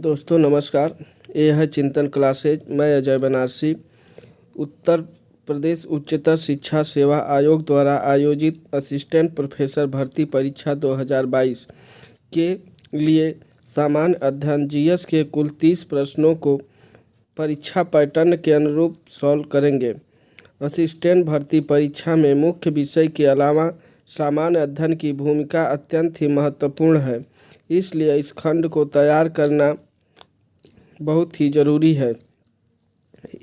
दोस्तों नमस्कार। ये है चिंतन क्लासेज। मैं अजय बनारसी। उत्तर प्रदेश उच्चतर शिक्षा सेवा आयोग द्वारा आयोजित असिस्टेंट प्रोफेसर भर्ती परीक्षा 2022 के लिए सामान्य अध्ययन जीएस के कुल 30 प्रश्नों को परीक्षा पैटर्न के अनुरूप सॉल्व करेंगे। असिस्टेंट भर्ती परीक्षा में मुख्य विषय के अलावा सामान्य अध्ययन की भूमिका अत्यंत ही महत्वपूर्ण है, इसलिए इस खंड को तैयार करना बहुत ही ज़रूरी है।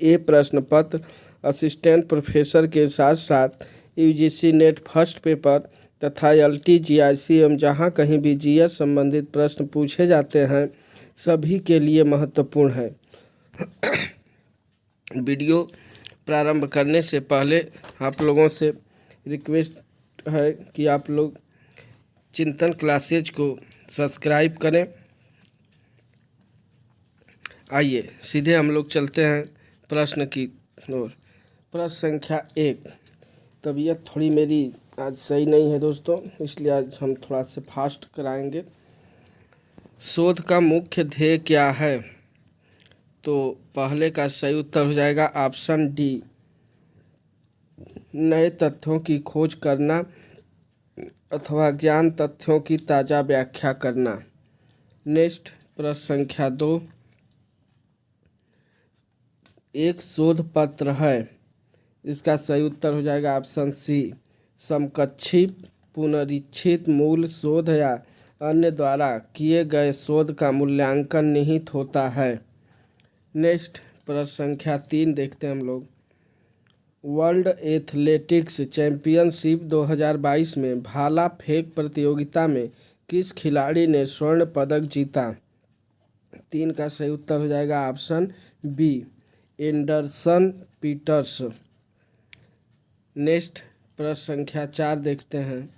ये प्रश्न पत्र असिस्टेंट प्रोफेसर के साथ साथ यूजीसी नेट फर्स्ट पेपर तथा एलटी जीआईसी एवं जहाँ कहीं भी जीएस संबंधित प्रश्न पूछे जाते हैं सभी के लिए महत्वपूर्ण है। वीडियो प्रारंभ करने से पहले आप लोगों से रिक्वेस्ट है कि आप लोग चिंतन क्लासेज को सब्सक्राइब करें। आइए सीधे हम लोग चलते हैं प्रश्न की ओर। प्रश्न संख्या 1। तबीयत थोड़ी मेरी आज सही नहीं है दोस्तों, इसलिए आज हम थोड़ा से फास्ट कराएंगे। शोध का मुख्य ध्येय क्या है? तो पहले का सही उत्तर हो जाएगा ऑप्शन डी, नए तथ्यों की खोज करना अथवा ज्ञान तथ्यों की ताज़ा व्याख्या करना। नेक्स्ट प्रश्न संख्या 2। एक शोध पत्र है, इसका सही उत्तर हो जाएगा ऑप्शन सी, समकक्षी पुनरीक्षित मूल शोध या अन्य द्वारा किए गए शोध का मूल्यांकन निहित होता है। नेक्स्ट प्रश्न संख्या 3 देखते हैं हम लोग। वर्ल्ड एथलेटिक्स चैंपियनशिप 2022 में भाला फेंक प्रतियोगिता में किस खिलाड़ी ने स्वर्ण पदक जीता? 3 का सही उत्तर हो जाएगा option B, Anderson Peters. Next प्रश्न संख्या 4 देखते हैं।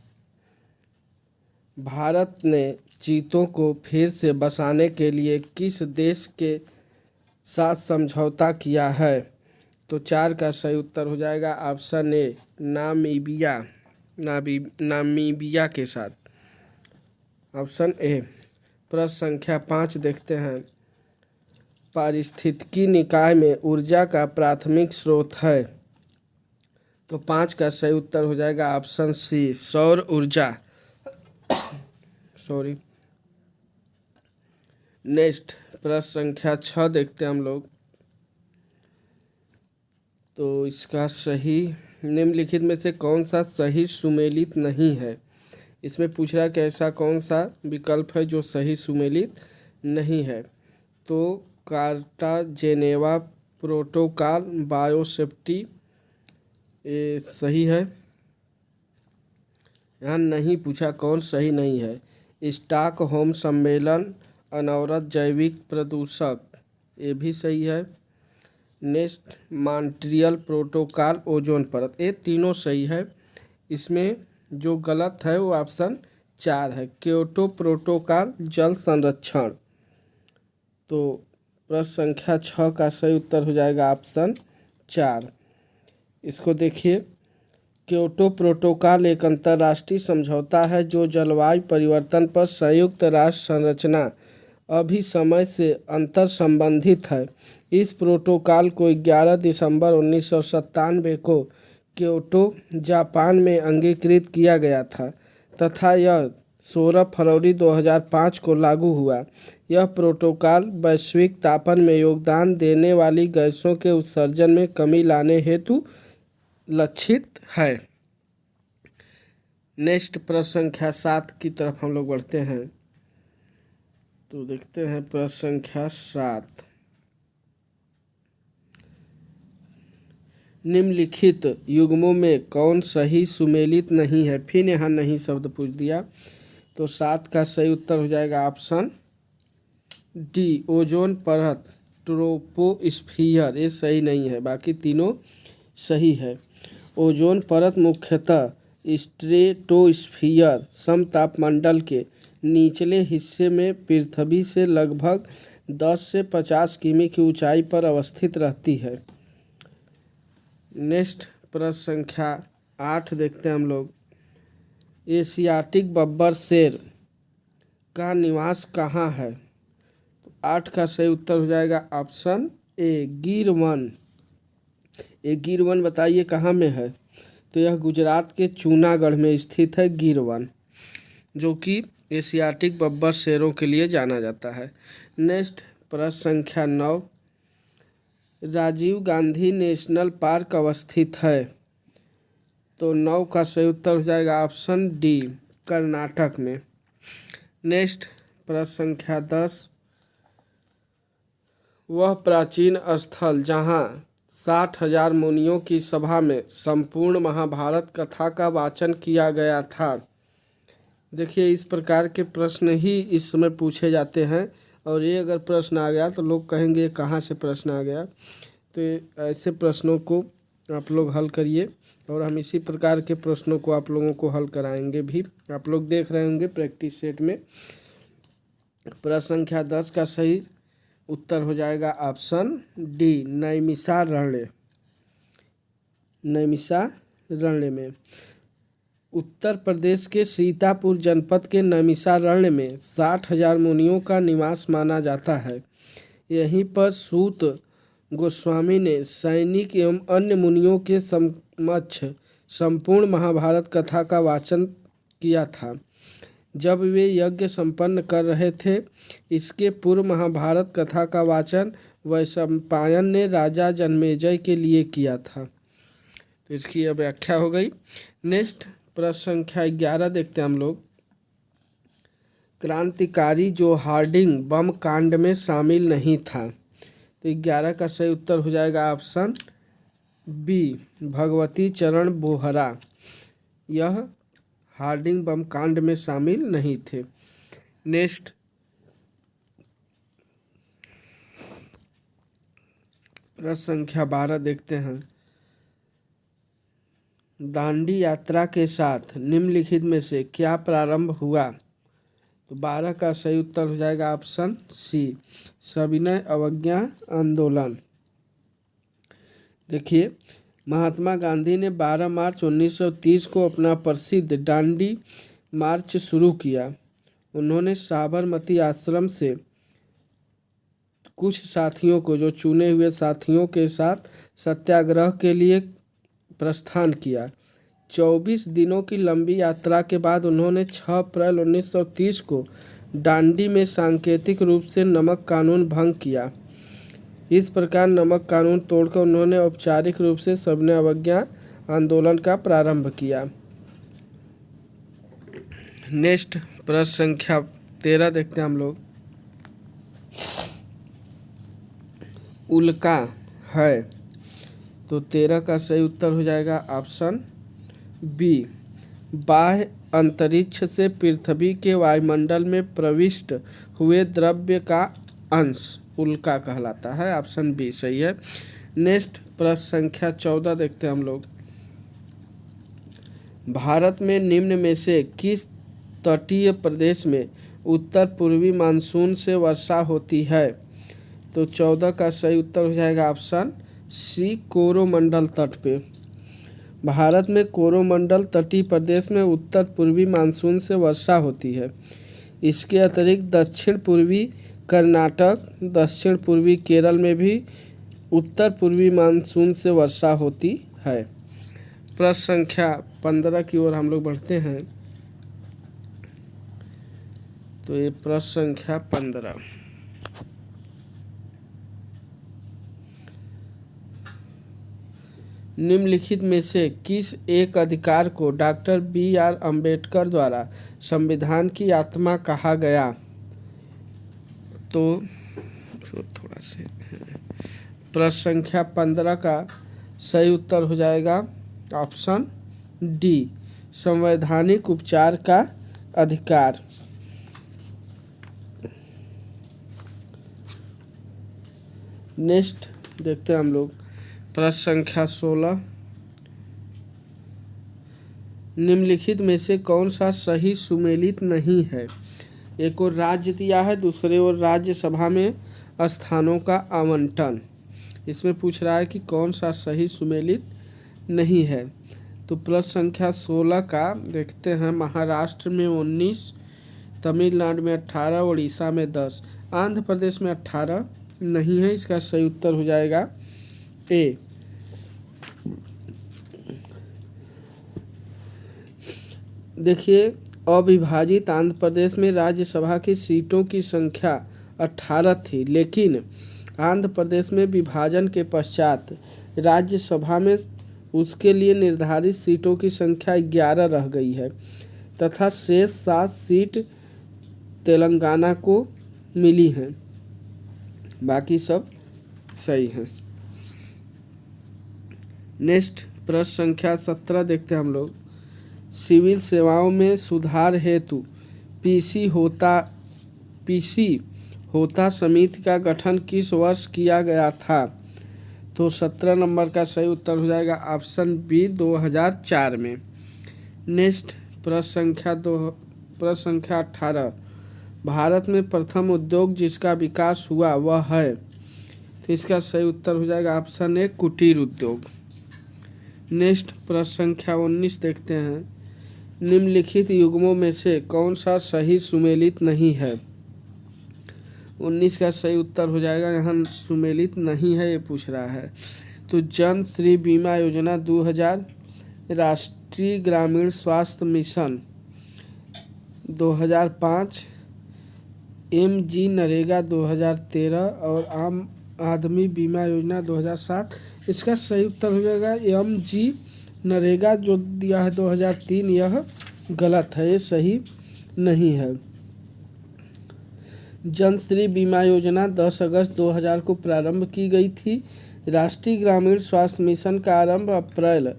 भारत ने चीतों को फिर से बसाने के लिए किस देश के साथ समझौता किया है? तो 4 का सही उत्तर हो जाएगा ऑप्शन ए, नामीबिया के साथ, ऑप्शन ए। प्रश्न संख्या 5 देखते हैं। पारिस्थितिकी निकाय में ऊर्जा का प्राथमिक स्रोत है, तो 5 का सही उत्तर हो जाएगा ऑप्शन सी, सौर ऊर्जा। सॉरी। नेक्स्ट प्रश्न संख्या 6 देखते हैं हम लोग। तो इसका सही निम्नलिखित में से कौन सा सही सुमेलित नहीं है? इसमें पूछ रहा है कि ऐसा कौन सा विकल्प है जो सही सुमेलित नहीं है? तो कार्टाजेनेवा प्रोटोकॉल, बायोसेफ्टी, ये सही है। यहाँ नहीं पूछा कौन सही नहीं है। स्टॉकहोम सम्मेलन, अनवरत जैविक प्रदूषक, ये भी सही है। नेक्स्ट मॉन्ट्रियल प्रोटोकॉल, ओजोन परत, ये तीनों सही है। इसमें जो गलत है वो ऑप्शन 4 है, क्योटो प्रोटोकॉल, जल संरक्षण। तो प्रश्न संख्या 6 का सही उत्तर हो जाएगा ऑप्शन 4। इसको देखिए। क्योटो प्रोटोकॉल एक अंतर्राष्ट्रीय समझौता है जो जलवायु परिवर्तन पर संयुक्त राष्ट्र संरचना अभिसमय से अंतर संबंधित है। इस प्रोटोकॉल को 11 दिसंबर 1997 को क्योटो, जापान में अंगीकृत किया गया था तथा यह 16 फरवरी 2005 को लागू हुआ। यह प्रोटोकॉल वैश्विक तापन में योगदान देने वाली गैसों के उत्सर्जन में कमी लाने हेतु लक्षित है। नेक्स्ट प्रश्न संख्या 7 की तरफ हम लोग बढ़ते हैं। तो देखते हैं प्रश्न संख्या 7। निम्नलिखित युग्मों में कौन सही सुमेलित नहीं है? फिर यहाँ नहीं शब्द पूछ दिया। तो 7 का सही उत्तर हो जाएगा ऑप्शन डी, ओजोन परत, ट्रोपोस्फियर, ये सही नहीं है। बाकी तीनों सही है। ओजोन परत मुख्यतः स्ट्रेटोस्फियर समतापमंडल के निचले हिस्से में पृथ्वी से लगभग 10 से 50 किमी की ऊंचाई पर अवस्थित रहती है। नेक्स्ट प्रश्न संख्या 8 देखते हैं हम लोग। एशियाटिक बब्बर शेर का निवास कहाँ है? 8 का सही उत्तर हो जाएगा ऑप्शन ए गिर वन। ये गिर वन बताइए कहाँ में है? तो यह गुजरात के जूनागढ़ में स्थित है गिर वन, जो कि एशियाटिक बब्बर शेरों के लिए जाना जाता है। नेक्स्ट प्रश्न संख्या 9, राजीव गांधी नेशनल पार्क अवस्थित है? तो 9 का सही उत्तर हो जाएगा ऑप्शन डी कर्नाटक में। नेक्स्ट प्रश्न संख्या 10, वह प्राचीन स्थल जहाँ 60,000 मुनियों की सभा में संपूर्ण महाभारत कथा का वाचन किया गया था। देखिए इस प्रकार के प्रश्न ही इस समय पूछे जाते हैं, और ये अगर प्रश्न आ गया तो लोग कहेंगे कहाँ से प्रश्न आ गया। तो ऐसे प्रश्नों को आप लोग हल करिए, और हम इसी प्रकार के प्रश्नों को आप लोगों को हल कराएंगे भी। आप लोग देख रहे होंगे प्रैक्टिस सेट में। प्रश्न संख्या 10 का सही उत्तर हो जाएगा ऑप्शन डी नैमिषारण्य। नैमिषारण्य में उत्तर प्रदेश के सीतापुर जनपद के नैमिषारण्य में 60,000 मुनियों का निवास माना जाता है। यहीं पर सूत गोस्वामी ने सैनिक एवं अन्य मुनियों के समक्ष संपूर्ण महाभारत कथा का वाचन किया था। जब वे यज्ञ संपन्न कर रहे थे, इसके पूर्व महाभारत कथा का वाचन वैशंपायन ने राजा जन्मेजय के लिए किया था। तो इसकी अब व्याख्या हो गई। नेक्स्ट प्रश्न संख्या 11 देखते हैं हम लोग। क्रांतिकारी जो हार्डिंग बम कांड में शामिल नहीं था? तो 11 का सही उत्तर हो जाएगा ऑप्शन बी भगवती चरण बोहरा। यह हार्डिंग बम कांड में शामिल नहीं थे। नेक्स्ट प्रश्न संख्या 12 देखते हैं। दांडी यात्रा के साथ निम्नलिखित में से क्या प्रारंभ हुआ? तो 12 का सही उत्तर हो जाएगा ऑप्शन सी सविनय अवज्ञा आंदोलन। देखिए महात्मा गांधी ने 12 मार्च 1930 को अपना प्रसिद्ध दांडी मार्च शुरू किया। उन्होंने साबरमती आश्रम से कुछ साथियों को, जो चुने हुए साथियों के साथ सत्याग्रह के लिए प्रस्थान किया। 24 दिनों की लंबी यात्रा के बाद उन्होंने 6 अप्रैल 1930 को दांडी में सांकेतिक रूप से नमक कानून भंग किया। इस प्रकार नमक कानून तोड़कर उन्होंने औपचारिक रूप से सविनय अवज्ञा आंदोलन का प्रारंभ किया। नेक्स्ट प्रश्न संख्या 13 देखते हैं हम लोग। उल्का है? तो 13 का सही उत्तर हो जाएगा ऑप्शन बी बाह्य अंतरिक्ष से पृथ्वी के वायुमंडल में प्रविष्ट हुए द्रव्य का अंश उल्का कहलाता है। ऑप्शन बी सही है। नेक्स्ट प्रश्न संख्या 14 देखते हैं हम लोग। भारत में निम्न में से किस तटीय प्रदेश में उत्तर पूर्वी मानसून से वर्षा होती है? तो 14 का सही उत्तर हो जाएगा ऑप्शन सी कोरोमंडल तट पे। भारत में कोरोमंडल तटीय प्रदेश में उत्तर पूर्वी मानसून से वर्षा होती है। इसके अतिरिक्त दक्षिण पूर्वी कर्नाटक, दक्षिण पूर्वी केरल में भी उत्तर पूर्वी मानसून से वर्षा होती है। प्रश्न संख्या 15 की ओर हम लोग बढ़ते हैं। तो ये प्रश्न संख्या 15, निम्नलिखित में से किस एक अधिकार को डॉक्टर बी.आर. अम्बेडकर द्वारा संविधान की आत्मा कहा गया? तो थोड़ा से प्रश्न संख्या 15 का सही उत्तर हो जाएगा ऑप्शन डी संवैधानिक उपचार का अधिकार। नेक्स्ट देखते हैं हम लोग प्रश्न संख्या 16, निम्नलिखित में से कौन सा सही सुमेलित नहीं है? एक और राज्य दिया है, दूसरे और राज्यसभा में स्थानों का आवंटन। इसमें पूछ रहा है कि कौन सा सही सुमेलित नहीं है। तो प्रश्न संख्या 16 का देखते हैं। महाराष्ट्र में 19, तमिलनाडु में 18, उड़ीसा में 10, आंध्र प्रदेश में 18 नहीं है, इसका सही उत्तर हो जाएगा ए। देखिए, अविभाजित आंध्र प्रदेश में राज्यसभा की सीटों की संख्या 18 थी, लेकिन आंध्र प्रदेश में विभाजन के पश्चात राज्यसभा में उसके लिए निर्धारित सीटों की संख्या 11 रह गई है तथा शेष 7 सीट तेलंगाना को मिली हैं, बाकी सब सही हैं। नेक्स्ट प्रश्न संख्या 17 देखते हैं हम लोग। सिविल सेवाओं में सुधार हेतु पीसी होता समिति का गठन किस वर्ष किया गया था? तो 17 नंबर का सही उत्तर हो जाएगा ऑप्शन बी 2004 में। नेक्स्ट प्रश्न संख्या 18। भारत में प्रथम उद्योग जिसका विकास हुआ वह है? तो इसका सही उत्तर हो जाएगा ऑप्शन ए कुटीर उद्योग। नेक्स्ट प्रश्न संख्या 19 देखते हैं। निम्नलिखित युग्मों में से कौन सा सही सुमेलित नहीं है? 19 का सही उत्तर हो जाएगा, यहाँ सुमेलित नहीं है ये पूछ रहा है। तो जन श्री बीमा योजना 2000, राष्ट्रीय ग्रामीण स्वास्थ्य मिशन 2005, MG नरेगा 2013 और आम आदमी बीमा योजना 2007। इसका सही उत्तर हो जाएगा MG नरेगा जो दिया है 2003, यह गलत है, ये सही नहीं है। जन श्री बीमा योजना 10 अगस्त 2000 को प्रारंभ की गई थी। राष्ट्रीय ग्रामीण स्वास्थ्य मिशन का आरंभ अप्रैल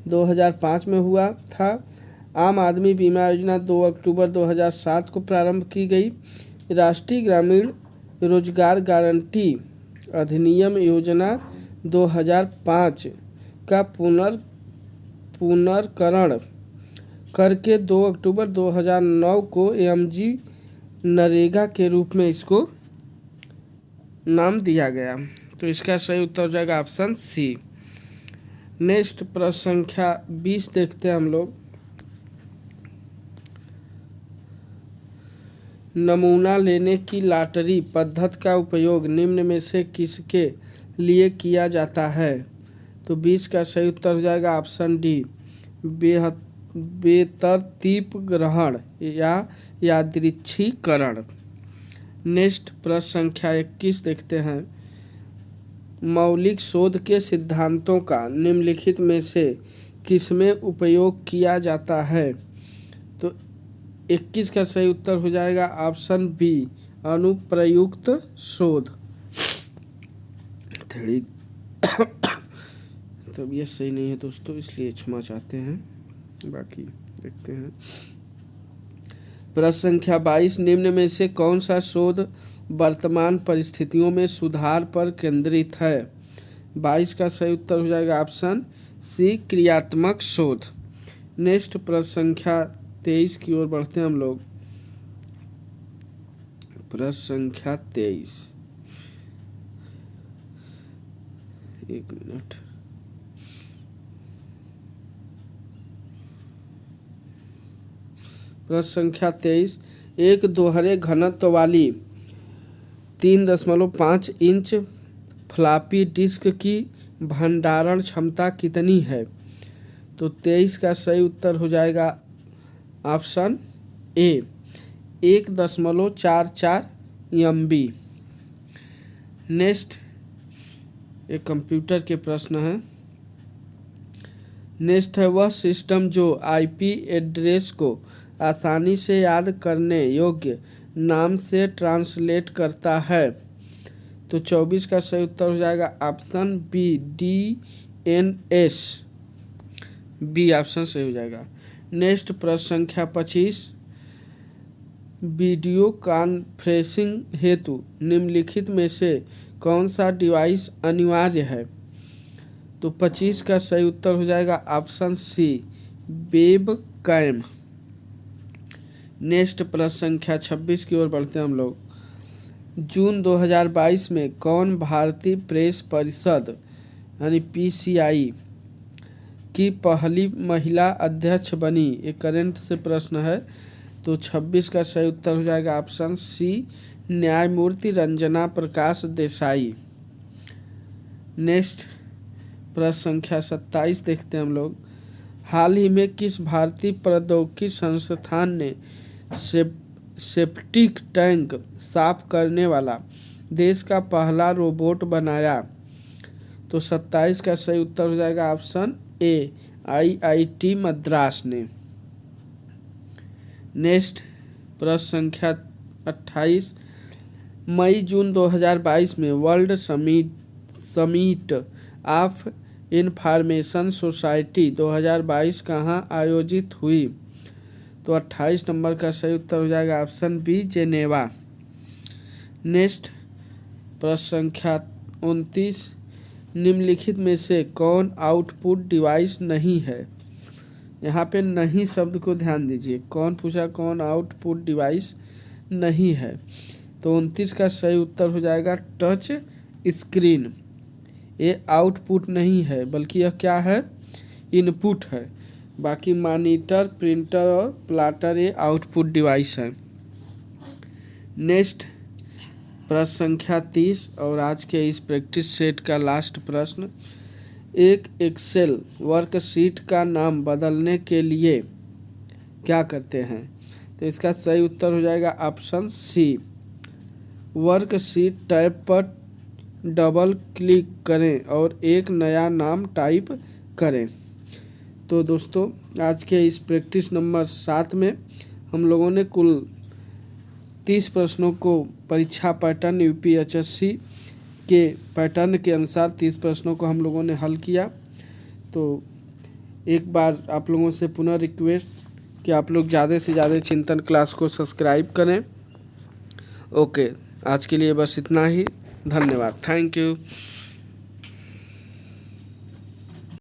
2005 में हुआ था। आम आदमी बीमा योजना 2 अक्टूबर 2007 को प्रारंभ की गई। राष्ट्रीय ग्रामीण रोजगार गारंटी अधिनियम योजना 2005 का पुनर्करण करके 2 अक्टूबर 2009 को MG नरेगा के रूप में इसको नाम दिया गया। तो इसका सही उत्तर हो जाएगा ऑप्शन सी। नेक्स्ट प्रश्न संख्या 20 देखते हैं हम लोग। नमूना लेने की लॉटरी पद्धति का उपयोग निम्न में से किसके लिए किया जाता है? तो 20 का सही उत्तर हो जाएगा ऑप्शन डी बेतरतीब ग्रहण या यादृच्छिकरण। नेक्स्ट प्रश्न संख्या 21 देखते हैं। मौलिक शोध के सिद्धांतों का निम्नलिखित में से किसमें उपयोग किया जाता है? तो 21 का सही उत्तर हो जाएगा ऑप्शन बी अनुप्रयुक्त शोध। तो ये सही नहीं है दोस्तों, इसलिए क्षमा चाहते हैं, बाकी देखते हैं। प्रश्न संख्या 22। निम्न में से कौन सा शोध वर्तमान परिस्थितियों में सुधार पर केंद्रित है? 22 का सही उत्तर हो जाएगा ऑप्शन सी क्रियात्मक शोध। नेक्स्ट प्रश्न संख्या 23 की ओर बढ़ते हैं हम लोग। प्रश्न संख्या 23, एक मिनट। प्रश्न संख्या 23। एक दोहरे घनत्व वाली 3.5 इंच फ्लॉपी डिस्क की भंडारण क्षमता कितनी है? तो 23 का सही उत्तर हो जाएगा ऑप्शन ए 1.44 MB। नेक्स्ट एक कंप्यूटर के प्रश्न है। नेक्स्ट है वह सिस्टम जो IP एड्रेस को आसानी से याद करने योग्य नाम से ट्रांसलेट करता है। तो 24 का सही उत्तर हो जाएगा option B DNS। B option सही हो जाएगा। नेक्स्ट प्रश्न संख्या 25। वीडियो कॉन्फ्रेंसिंग हेतु निम्नलिखित में से कौन सा डिवाइस अनिवार्य है? तो 25 का सही उत्तर हो जाएगा ऑप्शन सी वेबकैम। नेक्स्ट प्रश्न संख्या 26 की ओर बढ़ते हैं हम लोग। जून 2022 में कौन भारतीय प्रेस परिषद यानी PCI की पहली महिला अध्यक्ष बनी? एक करंट से प्रश्न है। तो 26 का सही उत्तर हो जाएगा ऑप्शन सी न्यायमूर्ति रंजना प्रकाश देसाई। नेक्स्ट प्रश्न संख्या 27 देखते हैं हम लोग। हाल ही में किस भारतीय प्रौद्योगिकी संस्थान ने सेप्टिक टैंक साफ करने वाला देश का पहला रोबोट बनाया? तो 27 का सही उत्तर हो जाएगा ऑप्शन ए, IIT मद्रास ने। नेक्स्ट प्रश्न संख्या 28। मई जून 2022 में world summit of information society 2022 कहाँ आयोजित हुई? तो 28 नंबर का सही उत्तर हो जाएगा ऑप्शन बी, जेनेवा। नेक्स्ट प्रश्न संख्या 29। निम्नलिखित में से कौन आउटपुट डिवाइस नहीं है? यहाँ पे नहीं शब्द को ध्यान दीजिए। कौन पूछा? कौन आउटपुट डिवाइस नहीं है? तो 29 का सही उत्तर हो जाएगा टच स्क्रीन। ये आउटपुट नहीं है बल्कि यह क्या है? इनपुट है। बाकी मॉनिटर, प्रिंटर और प्लॉटर ये आउटपुट डिवाइस है। नेक्स्ट प्रश्न संख्या 30 और आज के इस प्रैक्टिस सेट का लास्ट प्रश्न। एक एक्सेल वर्कशीट का नाम बदलने के लिए क्या करते हैं? तो इसका सही उत्तर हो जाएगा ऑप्शन सी, वर्कशीट टैब पर डबल क्लिक करें और एक नया नाम टाइप करें। तो दोस्तों आज के इस प्रैक्टिस नंबर 7 में हम लोगों ने कुल 30 प्रश्नों को परीक्षा पैटर्न UPHSC के पैटर्न के अनुसार 30 प्रश्नों को हम लोगों ने हल किया। तो एक बार आप लोगों से पुनः रिक्वेस्ट कि आप लोग ज़्यादा से ज़्यादा चिंतन क्लास को सब्सक्राइब करें। ओके, आज के लिए बस इतना ही। धन्यवाद। Thank you.